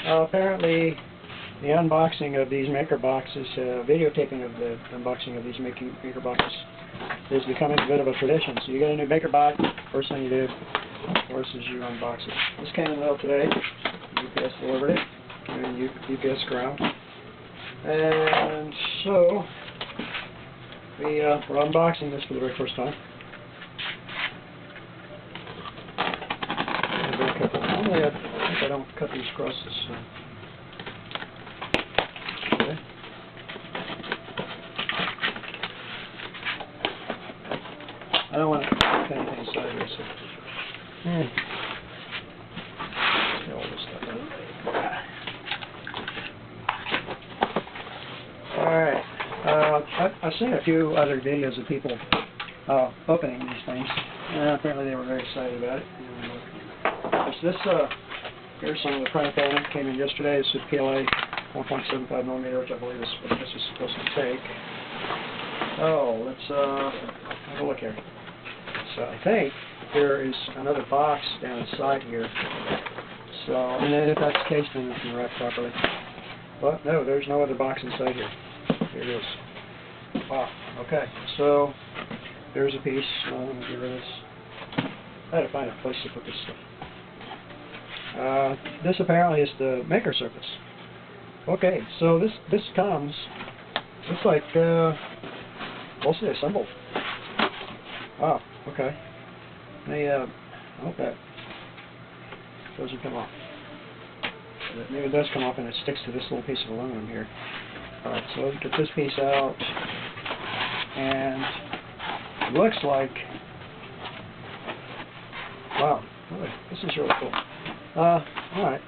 Apparently, the unboxing of these maker boxes, videotaping of the unboxing of these maker boxes is becoming a bit of a tradition. So you get a new maker box, first thing you do, of course, is you unbox it. This came in the mail today. UPS delivered it, and UPS ground. And so, we're unboxing this for the very first time. Normally, I think I don't cut these across this. Okay. I don't want to cut anything sideways. So. Get all this stuff out. Alright. I've seen a few other videos of people opening these things. Apparently they were very excited about it. Here's some of the printed element came in yesterday. This is PLA 1.75 millimeter, which I believe is what this is supposed to take. Oh, let's have a look here. So I think there is another box down the side here. So, and then if that's the case, then it can wrap properly. But no, there's no other box inside here. Here it is. Wow. Okay. So there's a piece. Let me get rid of this. I had to find a place to put this stuff. This apparently is the maker surface. Okay, so this comes, it's like mostly assembled. Wow, okay. I hope that doesn't come off. Maybe it does come off and it sticks to this little piece of aluminum here. Alright, so let's get this piece out. And it looks like, wow, this is really cool. Alright.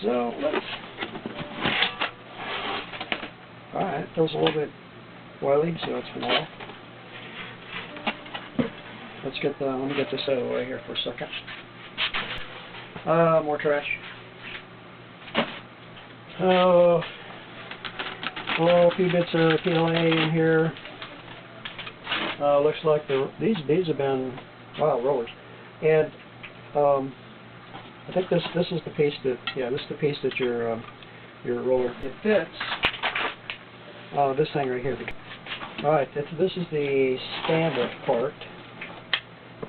So let's. Alright, it feels a little bit oily, so that's for now. Let me get this out of the way here for a second. More trash. Oh, well, a few bits of PLA in here. Looks like these have been, wow, rollers. And I think this is the piece that, yeah, this is the piece that your roller, it fits. This thing right here. Alright, this is the stand-up part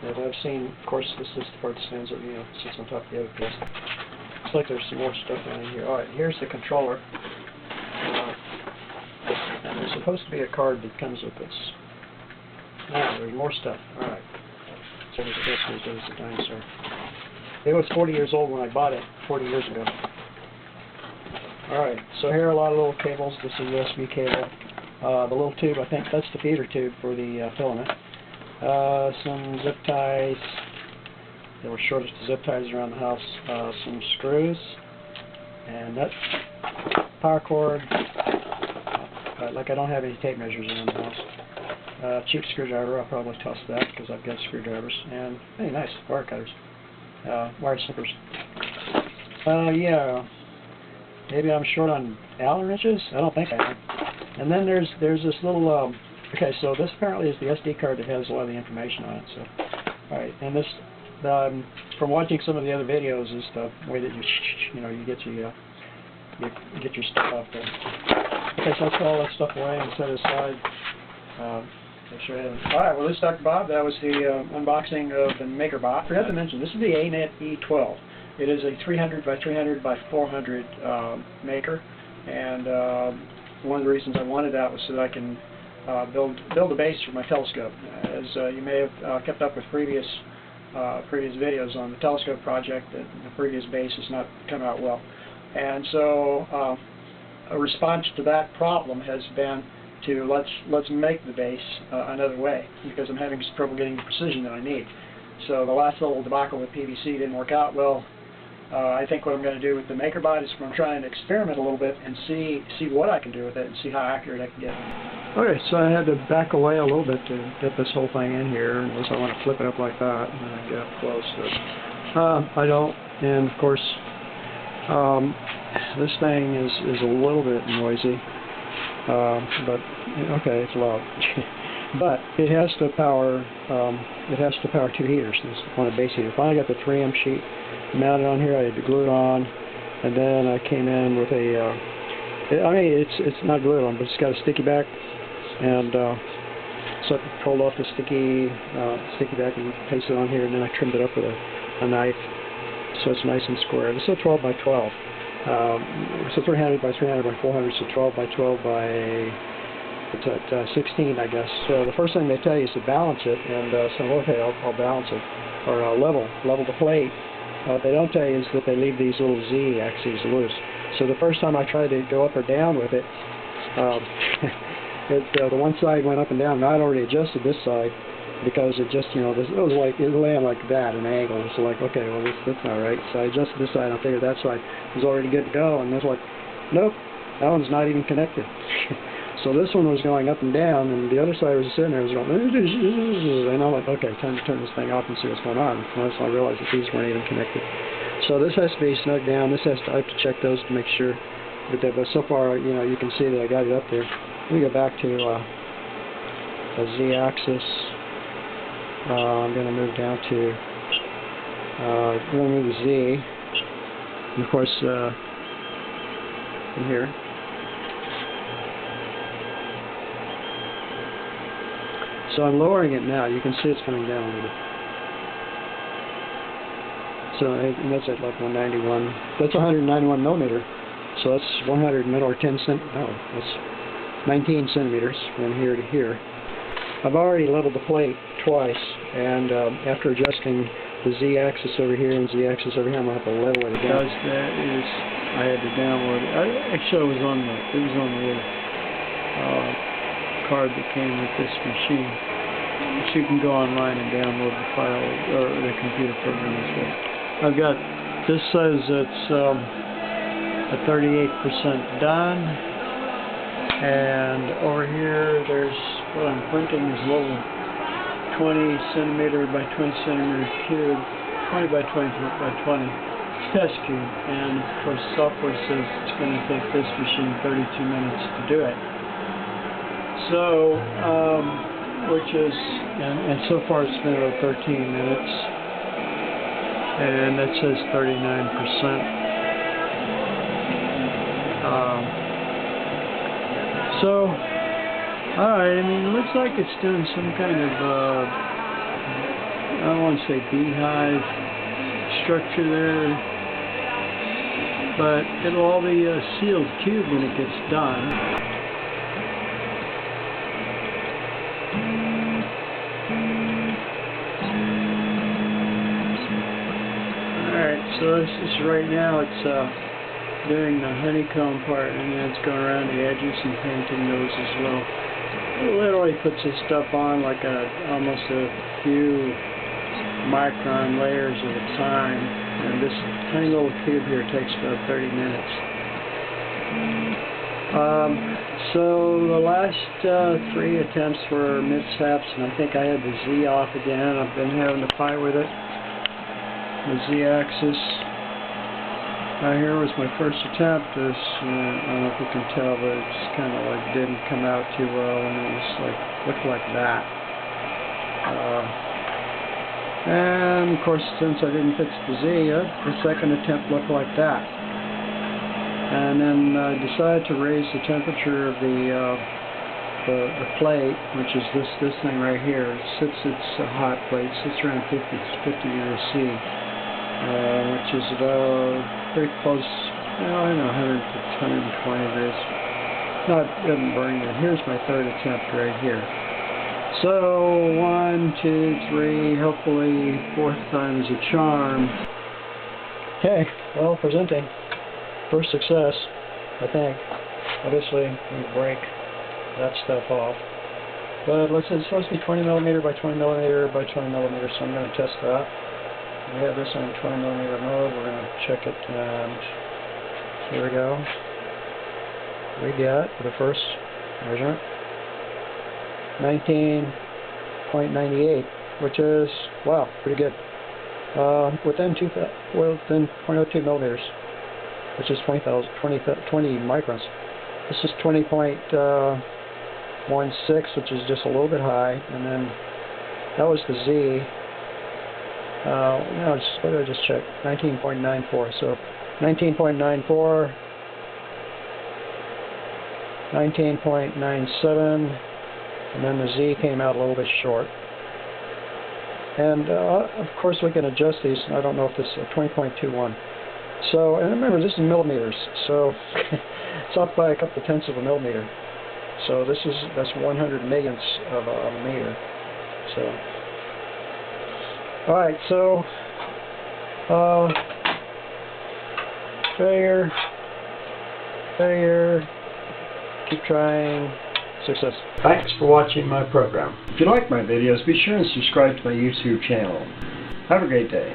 that I've seen. Of course, this is the part that stands up, sits on top of the other piece. Looks like there's some more stuff down in here. Alright, here's the controller. And there's supposed to be a card that comes with this. Now, there's more stuff. Alright. So there's a dinosaur. It was 40 years old when I bought it 40 years ago. Alright, so here are a lot of little cables. This is a USB cable. The little tube, I think that's the feeder tube for the filament. Some zip ties. There were shortest zip ties around the house. Some screws. And that power cord. Like I don't have any tape measures around the house. Cheap screwdriver. I'll probably toss that because I've got screwdrivers. And, hey, nice, wire cutters. Wire snippers. Yeah. Maybe I'm short on Allen wrenches? I don't think I am. And then there's this little, okay, so this apparently is the SD card that has a lot of the information on it. So, alright, and this, from watching some of the other videos, is the way that you get your stuff off there. Okay, so let's put all that stuff away and set it aside. Alright, well, this is Dr. Bob. That was the unboxing of the maker box. I forgot to mention, this is the Anet E12. It is a 300 by 300 by 400 maker, and one of the reasons I wanted that was so that I can build a base for my telescope. As you may have kept up with previous videos on the telescope project, that the previous base has not come out well. And so a response to that problem has been to let's make the base another way, because I'm having some trouble getting the precision that I need. So the last little debacle with PVC didn't work out well. I think what I'm going to do with the MakerBot is I'm going to try and experiment a little bit and see what I can do with it and see how accurate I can get. Okay, so I had to back away a little bit to get this whole thing in here, unless I want to flip it up like that and then get up close. But I don't, and of course this thing is a little bit noisy, but okay, it's loud. But it has to power 2 heaters. This is on a base heater. Finally got the 3M sheet mounted on here. I had to glue it on, And then I came in with a, I mean, it's not glued on, but it's got a sticky back, and so I pulled off the sticky back and pasted it on here, and then I trimmed it up with a knife, so it's nice and square. This is a 12 by 12. So 300 by 300 by 400, so 12 by 12 by, it's at 16, I guess. So the first thing they tell you is to balance it, and so okay, I'll balance it, or level the plate. What they don't tell you is that they leave these little Z axes loose. So the first time I tried to go up or down with it, the one side went up and down, and I'd already adjusted this side, because it just, you know, it was laying like that, an angle. So like, okay, well, that's not right. So I adjusted this side, and I figured that side was already good to go, and it's like, nope, that one's not even connected. So this one was going up and down, and the other side was sitting there, was going, and I'm like, okay, time to turn this thing off and see what's going on. And that's when I realized that these weren't even connected. So this has to be snug down. This has to, I have to check those to make sure. But so far, you know, you can see that I got it up there. Let me go back to a Z-axis. I'm going to move down to, I'm going to move to Z, and of course, in here. So I'm lowering it now. You can see it's coming down a little bit. So and that's at like 191. That's 191 millimeter. So that's 100 or 10 cent. No, that's 19 centimeters from here to here. I've already leveled the plate twice, and after adjusting the Z-axis over here and Z-axis over here, I'm going to have to level it again. Because that is, I had to download it. Actually, it was on the little card that came with this machine. So you can go online and download the file, or the computer program as well. I've got, this says it's at 38% done, and over here there's, what I'm printing is a little 20 centimeter by 20 centimeter cube, 20 by 20 by 20 test cube, and of course software says it's going to take this machine 32 minutes to do it. So, which is, and so far it's been about 13 minutes, and that says 39%. So, alright, I mean, it looks like it's doing some kind of, I don't want to say beehive structure there, but it'll all be a sealed cube when it gets done. Alright, so this is right now, it's doing the honeycomb part, and then it's going around the edges and painting those as well. It literally puts this stuff on like almost a few micron layers at a time, and this tiny little cube here takes about 30 minutes. So the last 3 attempts were mishaps, and I think I had the Z off again. I've been having to fight with it. The Z-axis. Here was my first attempt. This, I don't know if you can tell, but it's kind of like didn't come out too well, and it was like, looked like that. And of course, since I didn't fix the Z, the second attempt looked like that. And then I decided to raise the temperature of the plate, which is this thing right here. It's a hot plate. It sits around 50 degrees C, which is about very close, I don't know, 100 to 120 degrees. It doesn't burn yet. Here's my third attempt right here. So, 1, 2, 3, hopefully fourth time is a charm. Okay, well, presenting. First success, I think. Obviously, we break that stuff off. But let's say it's supposed to be 20 millimeter by 20 millimeter by 20 millimeter, so I'm going to test that. We have this on 20 millimeter mode. We're going to check it, and here we go. We get for the first measurement 19.98, which is, wow, pretty good. Within 0.02 millimeters, which is 20 microns. This is 20.16, which is just a little bit high, and then that was the Z. No, what did I just check? 19.94. So 19.94, 19.97, and then the Z came out a little bit short. And of course we can adjust these. I don't know if this is 20.21. So, and remember, this is millimeters, so it's off by a couple tenths of a millimeter. So that's 100 millionths of a meter. So, all right. So, failure. Keep trying. Success. Thanks for watching my program. If you like my videos, be sure and subscribe to my YouTube channel. Have a great day.